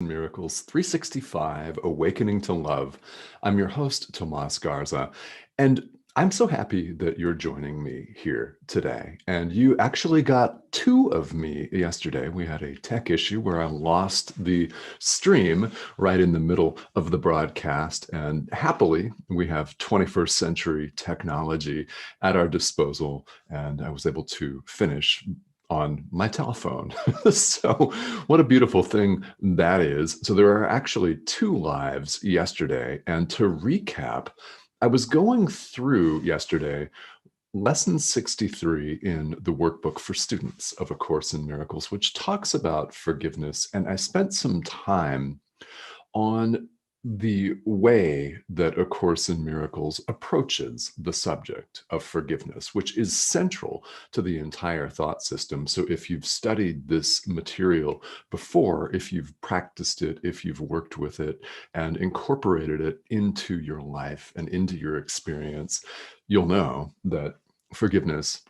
Miracles 365 Awakening to Love. I'm your host, Tomás Garza, and I'm so happy that you're joining me here today. And you actually got two of me yesterday. We had a tech issue where I lost the stream right in the middle of the broadcast. And happily, we have 21st century technology at our disposal. And I was able to finish on my telephone. So what a beautiful thing that is. So there are actually two lives yesterday. And to recap, I was going through yesterday lesson 63 in the workbook for students of A Course in Miracles, which talks about forgiveness. And I spent some time on the way that A Course in Miracles approaches the subject of forgiveness, which is central to the entire thought system. So if you've studied this material before, if you've practiced it, if you've worked with it and incorporated it into your life and into your experience, you'll know that forgiveness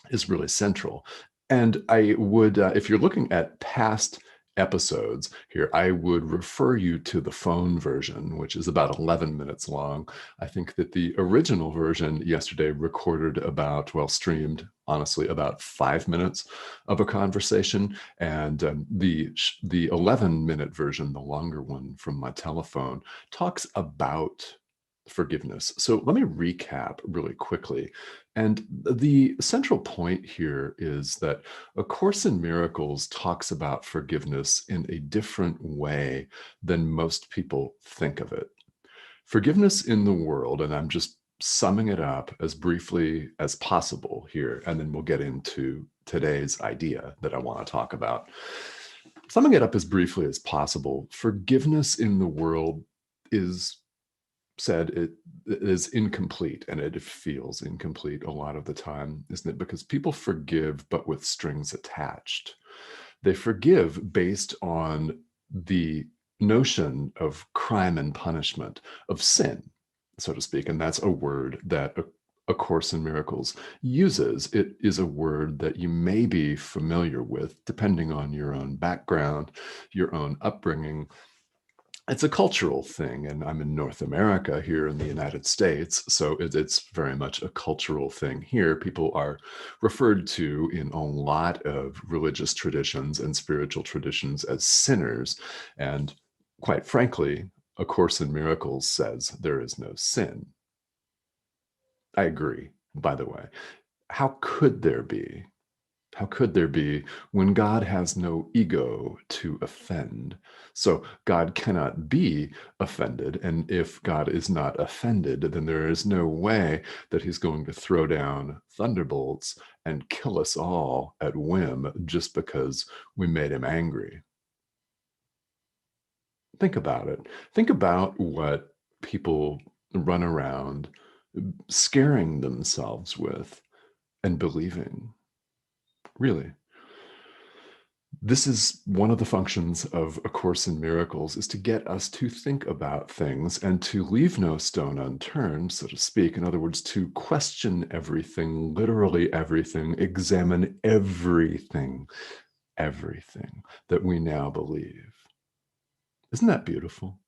is really central. And I would, if you're looking at past episodes here, I would refer you to the phone version, which is about 11 minutes long. I think that the original version yesterday recorded about, well, streamed, honestly, about 5 minutes of a conversation. And the 11-minute version, the longer one from my telephone, talks about forgiveness. So let me recap really quickly. And the central point here is that A Course in Miracles talks about forgiveness in a different way than most people think of it. Forgiveness in the world, and I'm just summing it up as briefly as possible here, and then we'll get into today's idea that I want to talk about. Summing it up as briefly as possible, forgiveness in the world is said it is incomplete, and it feels incomplete a lot of the time, isn't it? Because people forgive, but with strings attached. They forgive based on the notion of crime and punishment, of sin, so to speak. And that's a word that A Course in Miracles uses. It is a word that you may be familiar with, depending on your own background, your own upbringing. It's a cultural thing, and I'm in North America here in the United States, so it's very much a cultural thing here. People are referred to in a lot of religious traditions and spiritual traditions as sinners, and quite frankly, A Course in Miracles says there is no sin. I agree, by the way. How could there be? How could there be when God has no ego to offend? So God cannot be offended. And if God is not offended, then there is no way that he's going to throw down thunderbolts and kill us all at whim just because we made him angry. Think about it. Think about what people run around scaring themselves with and believing. Really. This is one of the functions of A Course in Miracles, is to get us to think about things and to leave no stone unturned, so to speak. In other words, to question everything, literally everything, examine everything that we now believe. Isn't that beautiful?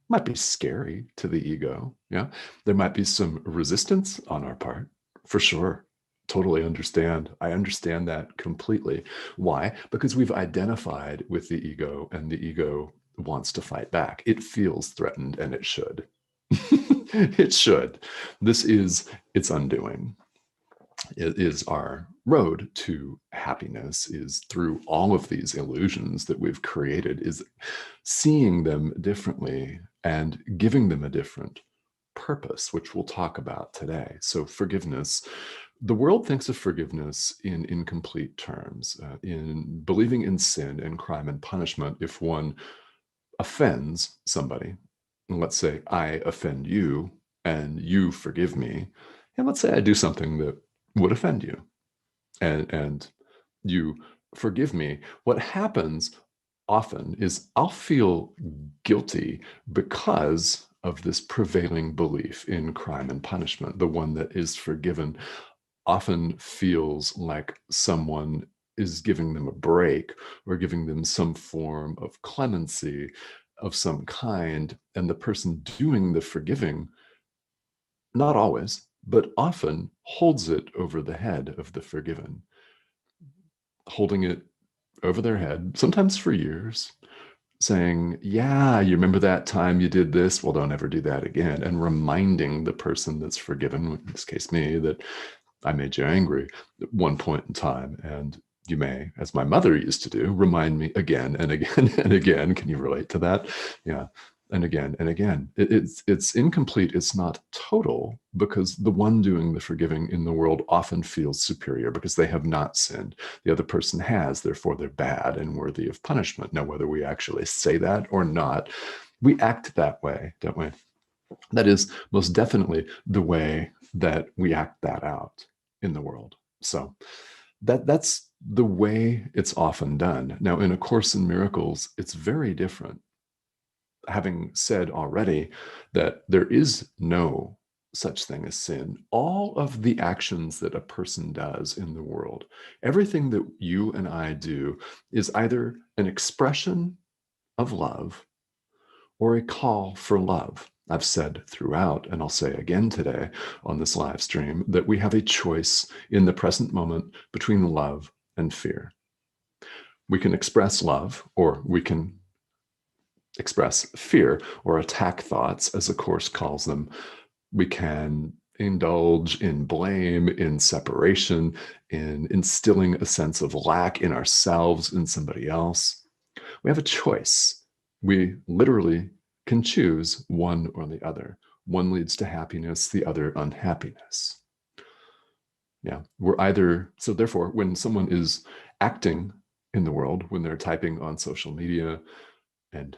Might be scary to the ego. Yeah. There might be some resistance on our part, for sure. Totally understand. I understand that completely. Why? Because we've identified with the ego, and the ego wants to fight back. It feels threatened, and it should. It should. This is its undoing. It is our road to happiness, is through all of these illusions that we've created, is seeing them differently and giving them a different purpose, which we'll talk about today. So forgiveness, the world thinks of forgiveness in incomplete terms, in believing in sin and crime and punishment. If one offends somebody, and let's say I offend you and you forgive me, and let's say I do something that would offend you, and you forgive me, what happens often is I'll feel guilty because of this prevailing belief in crime and punishment. The one that is forgiven often feels like someone is giving them a break or giving them some form of clemency of some kind, and the person doing the forgiving, not always, but often holds it over the head of the forgiven, holding it over their head, sometimes for years, saying, yeah, you remember that time you did this? Well, don't ever do that again. And reminding the person that's forgiven, in this case me, that I made you angry at one point in time. And you may, as my mother used to do, remind me again and again and again. Can you relate to that? Yeah. And again and again. It's incomplete. It's not total, because the one doing the forgiving in the world often feels superior because they have not sinned. The other person has, therefore they're bad and worthy of punishment. Now, whether we actually say that or not, we act that way, don't we? That is most definitely the way that we act that out in the world. So that's the way it's often done. Now, in A Course in Miracles, it's very different. Having said already that there is no such thing as sin, all of the actions that a person does in the world, everything that you and I do, is either an expression of love or a call for love. I've said throughout, and I'll say again today on this live stream, that we have a choice in the present moment between love and fear. We can express love, or we can express fear, or attack thoughts, as the Course calls them. We can indulge in blame, in separation, in instilling a sense of lack in ourselves, in somebody else. We have a choice. We literally can choose one or the other. One leads to happiness, the other unhappiness. Yeah, we're either, so therefore, when someone is acting in the world, when they're typing on social media, and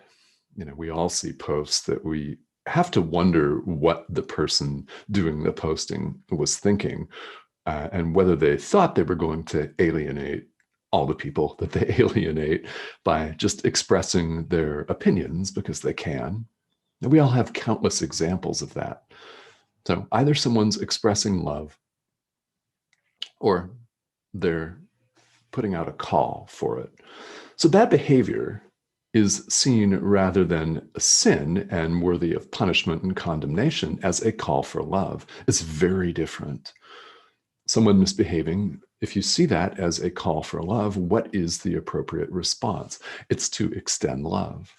we all see posts that we have to wonder what the person doing the posting was thinking, and whether they thought they were going to alienate all the people that they alienate by just expressing their opinions because they can. And we all have countless examples of that. So either someone's expressing love, or they're putting out a call for it. So bad behavior is seen, rather than a sin and worthy of punishment and condemnation, as a call for love. It's very different. Someone misbehaving, if you see that as a call for love, what is the appropriate response? It's to extend love.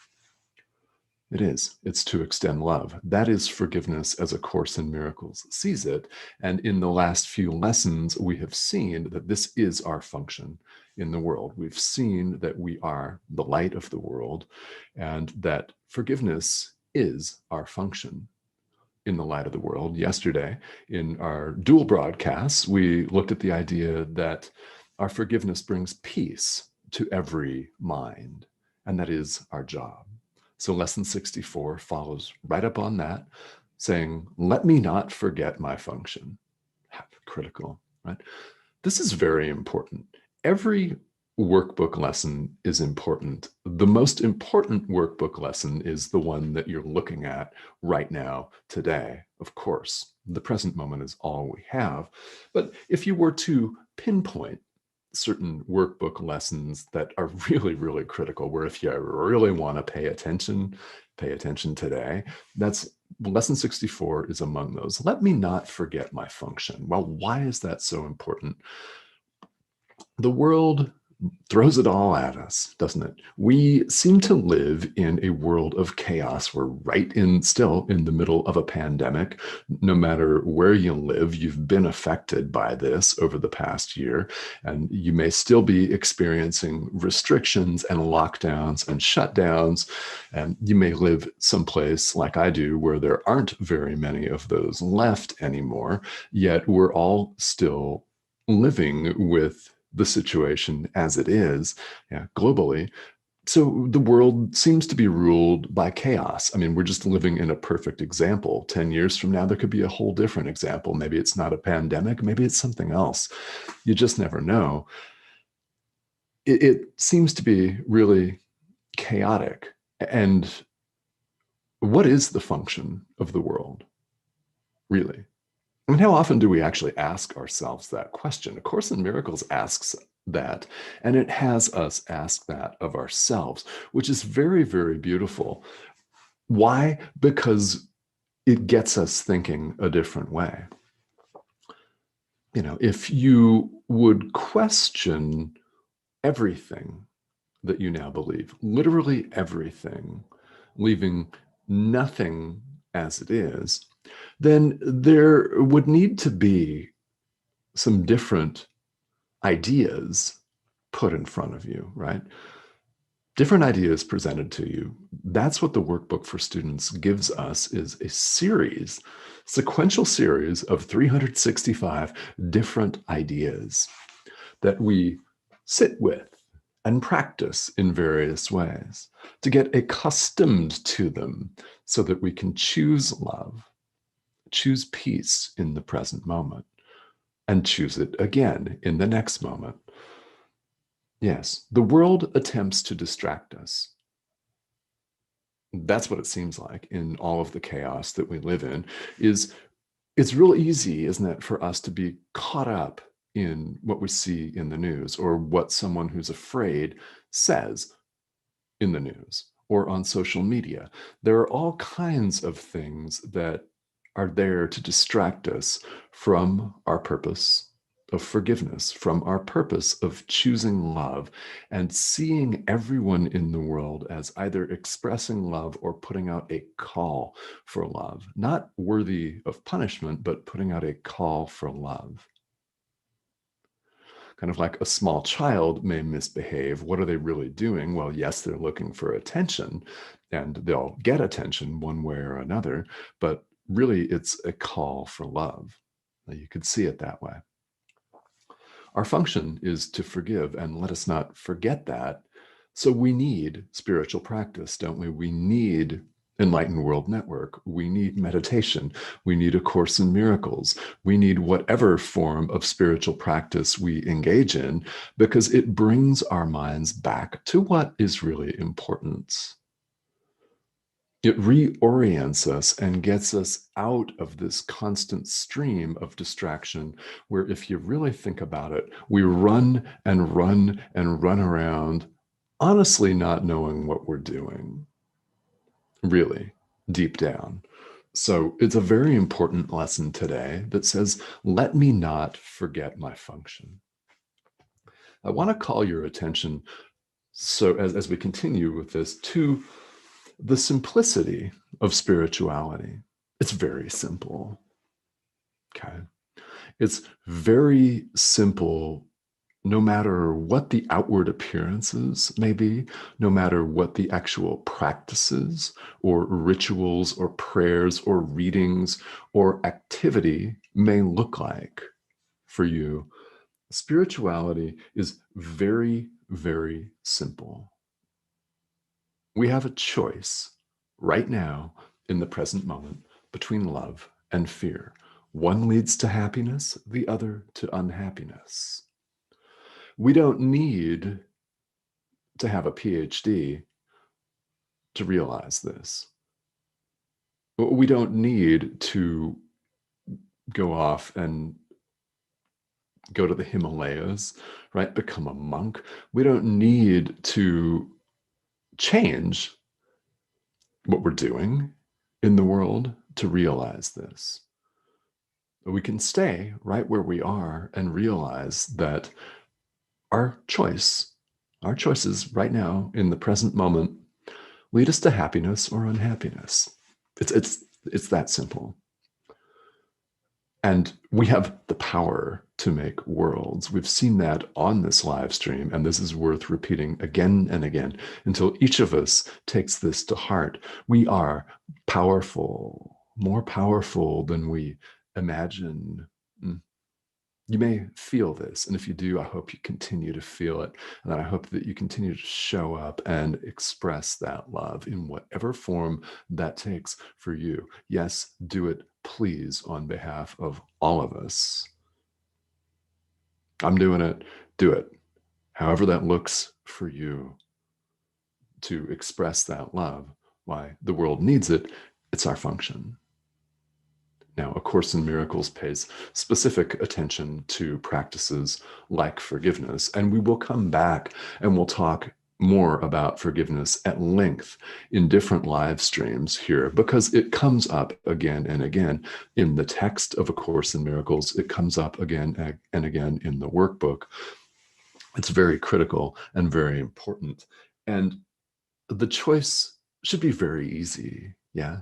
It is. It's to extend love. That is forgiveness as A Course in Miracles sees it. And in the last few lessons, we have seen that this is our function in the world. We've seen that we are the light of the world, and that forgiveness is our function in the light of the world. Yesterday, in our dual broadcasts, we looked at the idea that our forgiveness brings peace to every mind, and that is our job. So lesson 64 follows right up on that, saying, let me not forget my function. Critical, right? This is very important. Every workbook lesson is important. The most important workbook lesson is the one that you're looking at right now, today. Of course, the present moment is all we have. But if you were to pinpoint certain workbook lessons that are really, really critical, where if you really want to pay attention today, that's lesson 64 is among those. Let me not forget my function. Well, why is that so important? The world throws it all at us, doesn't it? We seem to live in a world of chaos. We're still in the middle of a pandemic. No matter where you live, you've been affected by this over the past year, and you may still be experiencing restrictions and lockdowns and shutdowns. And you may live someplace like I do, where there aren't very many of those left anymore, yet we're all still living with the situation as it is, globally. So the world seems to be ruled by chaos. I mean, we're just living in a perfect example. 10 years from now, there could be a whole different example. Maybe it's not a pandemic, maybe it's something else. You just never know. It seems to be really chaotic. And what is the function of the world, really? I mean, how often do we actually ask ourselves that question? A Course in Miracles asks that. And it has us ask that of ourselves, which is very, very beautiful. Why? Because it gets us thinking a different way. If you would question everything that you now believe, literally everything, leaving nothing as it is, then there would need to be some different ideas put in front of you, right? Different ideas presented to you. That's what the workbook for students gives us, is a sequential series of 365 different ideas that we sit with and practice in various ways to get accustomed to them so that we can choose love, choose peace in the present moment, and choose it again in the next moment. Yes, the world attempts to distract us. That's what it seems like in all of the chaos that we live in. It's real easy, isn't it, for us to be caught up in what we see in the news, or what someone who's afraid says in the news or on social media. There are all kinds of things that are there to distract us from our purpose of forgiveness, from our purpose of choosing love and seeing everyone in the world as either expressing love or putting out a call for love, not worthy of punishment, but putting out a call for love. Kind of like a small child may misbehave. What are they really doing? Well, yes, they're looking for attention, and they'll get attention one way or another, but really it's a call for love. You could see it that way. Our function is to forgive, and let us not forget that. So we need spiritual practice, don't we? We need Enlightened World Network. We need meditation. We need A Course in Miracles. We need whatever form of spiritual practice we engage in, because it brings our minds back to what is really important. It reorients us and gets us out of this constant stream of distraction, where, if you really think about it, we run and run and run around, honestly not knowing what we're doing, really, deep down. So it's a very important lesson today that says, let me not forget my function. I want to call your attention, so as we continue with this, to the simplicity of spirituality. It's very simple. Okay. It's very simple, no matter what the outward appearances may be, no matter what the actual practices or rituals or prayers or readings or activity may look like for you. Spirituality is very, very simple. We have a choice right now in the present moment between love and fear. One leads to happiness, the other to unhappiness. We don't need to have a PhD to realize this. We don't need to go off and go to the Himalayas, right? Become a monk. We don't need to change what we're doing in the world to realize this. We can stay right where we are and realize that our choices right now in the present moment lead us to happiness or unhappiness. It's that simple. And we have the power to make worlds. We've seen that on this live stream, and this is worth repeating again and again until each of us takes this to heart. We are powerful, more powerful than we imagine. You may feel this, and if you do, I hope you continue to feel it, and I hope that you continue to show up and express that love in whatever form that takes for you. Yes, do it, please, on behalf of all of us. I'm doing it. Do it. However that looks for you, to express that love. Why? The world needs it. It's our function. Now, A Course in Miracles pays specific attention to practices like forgiveness, and we will come back and we'll talk more about forgiveness at length in different live streams here because it comes up again and again in the text of A Course in Miracles. It comes up again and again in the workbook. It's very critical and very important. And the choice should be very easy. Yeah.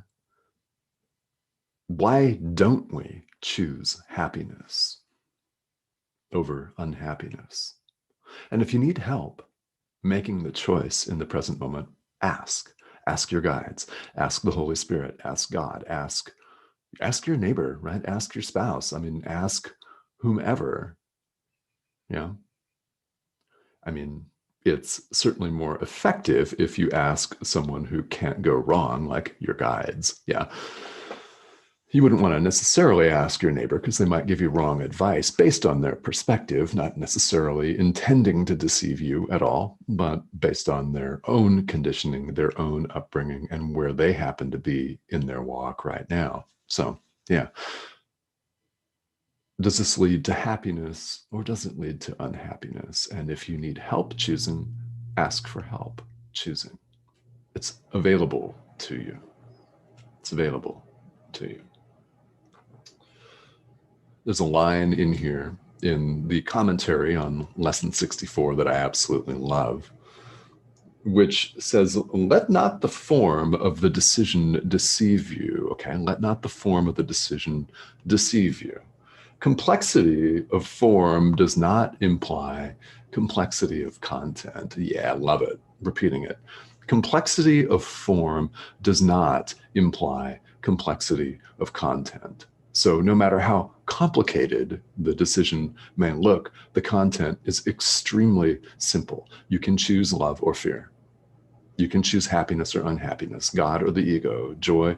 Why don't we choose happiness over unhappiness? And if you need help making the choice in the present moment, ask. Ask your guides, ask the Holy Spirit, ask God, ask your neighbor, right? Ask your spouse. I mean, ask whomever. Yeah. I mean, it's certainly more effective if you ask someone who can't go wrong, like your guides. Yeah. You wouldn't want to necessarily ask your neighbor because they might give you wrong advice based on their perspective, not necessarily intending to deceive you at all, but based on their own conditioning, their own upbringing, and where they happen to be in their walk right now. So, yeah. Does this lead to happiness or does it lead to unhappiness? And if you need help choosing, ask for help choosing. It's available to you. It's available to you. There's a line in here in the commentary on lesson 64 that I absolutely love, which says, let not the form of the decision deceive you. Okay, let not the form of the decision deceive you. Complexity of form does not imply complexity of content. Yeah, love it. Repeating it. Complexity of form does not imply complexity of content. So no matter how complicated the decision may look, the content is extremely simple. You can choose love or fear. You can choose happiness or unhappiness, God or the ego, joy,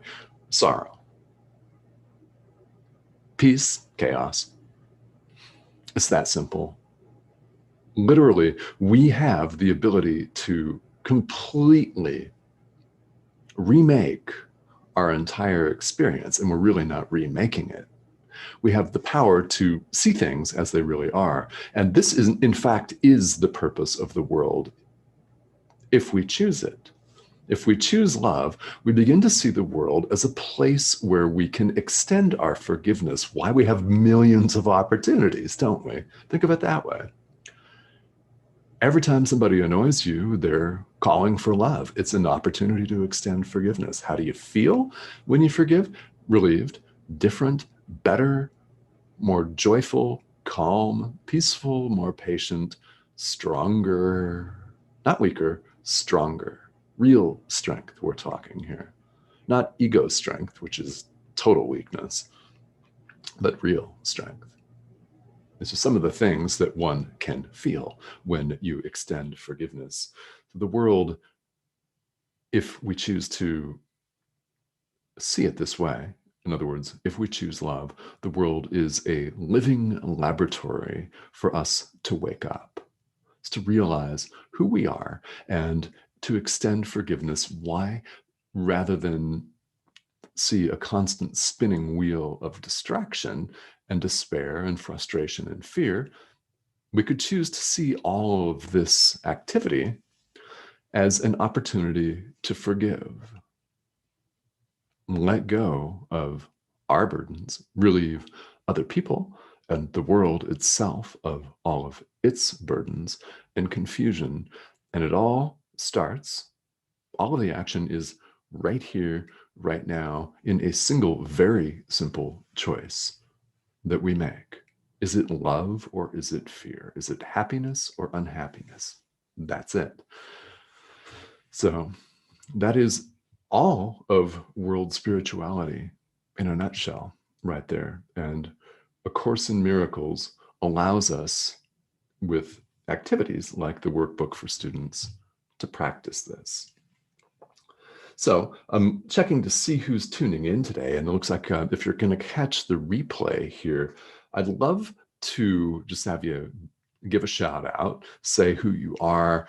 sorrow, peace, chaos. It's that simple. Literally, we have the ability to completely remake our entire experience, and we're really not remaking it. We have the power to see things as they really are. And this is, in fact, is the purpose of the world if we choose it. If we choose love, we begin to see the world as a place where we can extend our forgiveness. Why we have millions of opportunities, don't we? Think of it that way. Every time somebody annoys you, they're calling for love. It's an opportunity to extend forgiveness. How do you feel when you forgive? Relieved, different, better, more joyful, calm, peaceful, more patient, stronger, not weaker, stronger. Real strength we're talking here. Not ego strength, which is total weakness, but real strength. This is some of the things that one can feel when you extend forgiveness to the world. If we choose to see it this way, in other words, if we choose love, the world is a living laboratory for us to wake up. It's to realize who we are and to extend forgiveness. Why? Rather than see a constant spinning wheel of distraction and despair and frustration and fear, we could choose to see all of this activity as an opportunity to forgive, let go of our burdens, relieve other people and the world itself of all of its burdens and confusion. And it all starts, all of the action is right here, right now, in a single, very simple choice that we make. Is it love or is it fear? Is it happiness or unhappiness? That's it. So that is all of world spirituality in a nutshell right there. And A Course in Miracles allows us, with activities like the workbook for students, to practice this. So I'm checking to see who's tuning in today, and it looks like if you're going to catch the replay here, I'd love to just have you give a shout out, say who you are,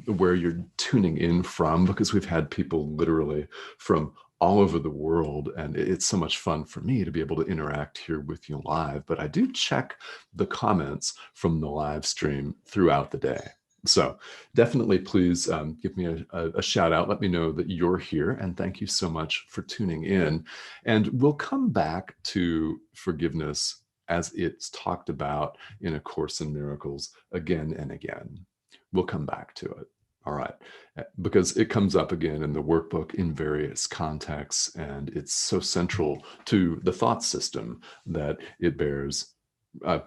where you're tuning in from, because we've had people literally from all over the world, and it's so much fun for me to be able to interact here with you live. But I do check the comments from the live stream throughout the day. So definitely please give me a shout out. Let me know that you're here. And thank you so much for tuning in. And we'll come back to forgiveness as it's talked about in A Course in Miracles again and again. We'll come back to it. All right. Because it comes up again in the workbook in various contexts, and it's so central to the thought system that it bears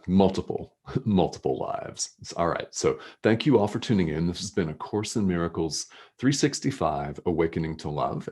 multiple lives. All right. So thank you all for tuning in. This has been A Course in Miracles 365, Awakening to Love.